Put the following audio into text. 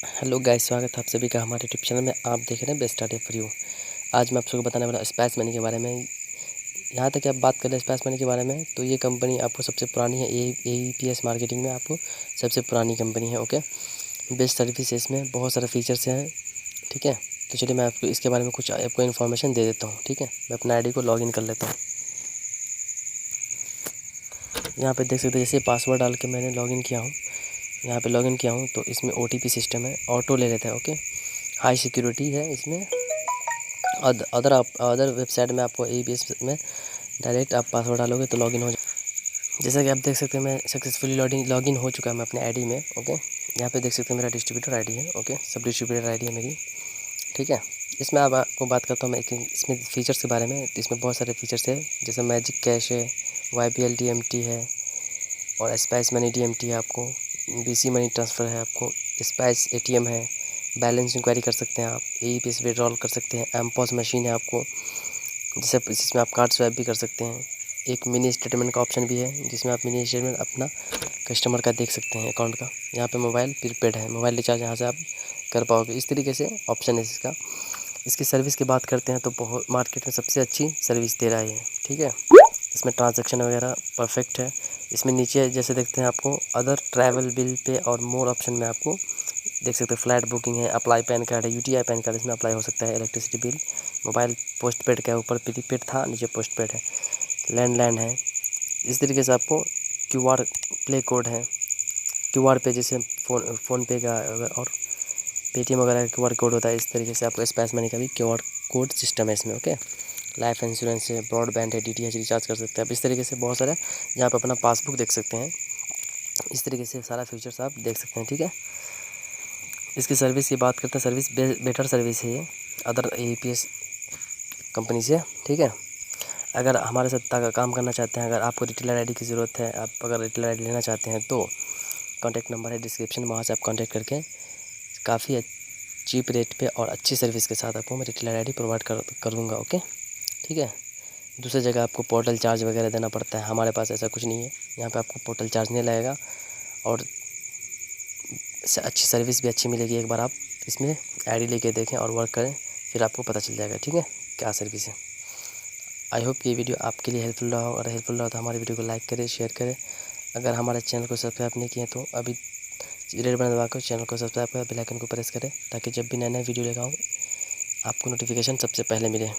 Hello guys, स्वागत है आप सभी का हमारे यूट्यूब चैनल में। आप देख रहे हैं बेस्ट स्टार्टअप फॉर यू। आज मैं आप सबको बताने वाला स्पाइस मनी के बारे में। यहाँ तक कि आप बात करें स्पाइस मनी के बारे में तो ये कंपनी आपको सबसे पुरानी है। एईपीएस मार्केटिंग में आपको सबसे पुरानी कंपनी है। ओके, बेस्ट सर्विस है, इसमें बहुत सारे फीचर्स हैं। ठीक है, तो चलिए मैं आपको इसके बारे में कुछ आपको इन्फॉर्मेशन दे देता हूँ। ठीक है, मैं अपना ID को लॉगिन कर लेता हूँ। यहाँ पे देख सकते हैं, जैसे पासवर्ड डाल के मैंने लॉगिन किया हूँ। यहाँ पे लॉगिन किया हूँ तो इसमें OTP सिस्टम है, ऑटो ले लेता है। ओके, हाई सिक्योरिटी है इसमें। अदर वेबसाइट में आपको ABS में डायरेक्ट आप पासवर्ड डालोगे तो लॉगिन हो जाए। जैसा कि आप देख सकते हैं, मैं सक्सेसफुली लॉगिन हो चुका है मैं अपने ID में। ओके, यहाँ पे देख सकते हैं मेरा डिस्ट्रीब्यूटर ID है। ओके, सब डिस्ट्रीब्यूटर ID है मेरी। ठीक है, इसमें अब आपको बात करता हूँ मैं इसमें फ़ीचर्स के बारे में। तो इसमें बहुत सारे फीचर्स है, जैसे मैजिक कैश है, YBL DMT है और स्पाइस मनी DMT है। आपको BC मनी ट्रांसफ़र है, आपको स्पाइस ATM है, बैलेंस इंक्वायरी कर सकते हैं आप, AEPS विड्रॉल कर सकते हैं, एमपॉस मशीन है आपको जिसमें आप कार्ड स्वैप भी कर सकते हैं। एक मिनी स्टेटमेंट का ऑप्शन भी है, जिसमें आप मिनी स्टेटमेंट अपना कस्टमर का देख सकते हैं, अकाउंट का। यहाँ पे मोबाइल प्रीपेड है, मोबाइल रिचार्ज यहाँ से आप कर पाओगे। इस तरीके से ऑप्शन है इसका। इसकी सर्विस की बात करते हैं तो बहुत मार्केट में सबसे अच्छी सर्विस दे रहा है। ठीक है, इसमें ट्रांजैक्शन वगैरह परफेक्ट है। इसमें नीचे जैसे देखते हैं आपको अदर ट्रैवल बिल पे और मोर ऑप्शन में आपको देख सकते हैं फ्लैट बुकिंग है, अप्लाई पैन कार्ड है, UTI पैन कार्ड इसमें अप्लाई हो सकता है, electricity bill, mobile post paid का ऊपर प्रीपेड था, नीचे पोस्ट पेड है, लैंडलाइन है। इस तरीके से आपको QR प्ले कोड है, QR पे जैसे फ़ोन पे का और Payteam वगैरह का QR कोड होता है। इस तरीके से आपको स्पाइस मनी का भी QR कोड सिस्टम है इसमें। ओके, लाइफ इंश्योरेंस है, ब्रॉडबैंड है, DTH रिचार्ज कर सकते हैं आप। इस तरीके से बहुत सारे जहाँ पर अपना पासबुक देख सकते हैं। इस तरीके से सारा फीचर्स आप देख सकते हैं। ठीक है, इसकी सर्विस की बात करते हैं। सर्विस बेटर सर्विस है ये अदर AEPS कंपनी से। ठीक है, अगर हमारे साथ काम करना चाहते हैं, अगर आपको रिटेलर ID की ज़रूरत है, आप अगर रिटेलर ID लेना चाहते हैं तो कॉन्टैक्ट नंबर है डिस्क्रिप्शन में, वहाँ से आप कॉन्टैक्ट करके काफ़ी चीप रेट पे और अच्छी सर्विस के साथ आपको मैं रिटेलर ID प्रोवाइड कर दूँगा। ओके, ठीक है। दूसरी जगह आपको पोर्टल चार्ज वगैरह देना पड़ता है, हमारे पास ऐसा कुछ नहीं है। यहाँ पे आपको पोर्टल चार्ज नहीं लगेगा और अच्छी सर्विस भी अच्छी मिलेगी। एक बार आप इसमें ID लेके देखें और वर्क करें, फिर आपको पता चल जाएगा। ठीक है, क्या सर्विस है। आई होप कि ये वीडियो आपके लिए हेल्पफुल रहा हो। अगर हेल्पफुल रहा तो हमारे वीडियो को लाइक करें, शेयर करें। अगर हमारे चैनल को सब्सक्राइब नहीं किए तो अभी रेड बटन दबाकर चैनल को सब्सक्राइब करें, बेल आइकन को प्रेस करें, ताकि जब भी नए नए वीडियो लगाऊँ आपको नोटिफिकेशन सबसे पहले मिले।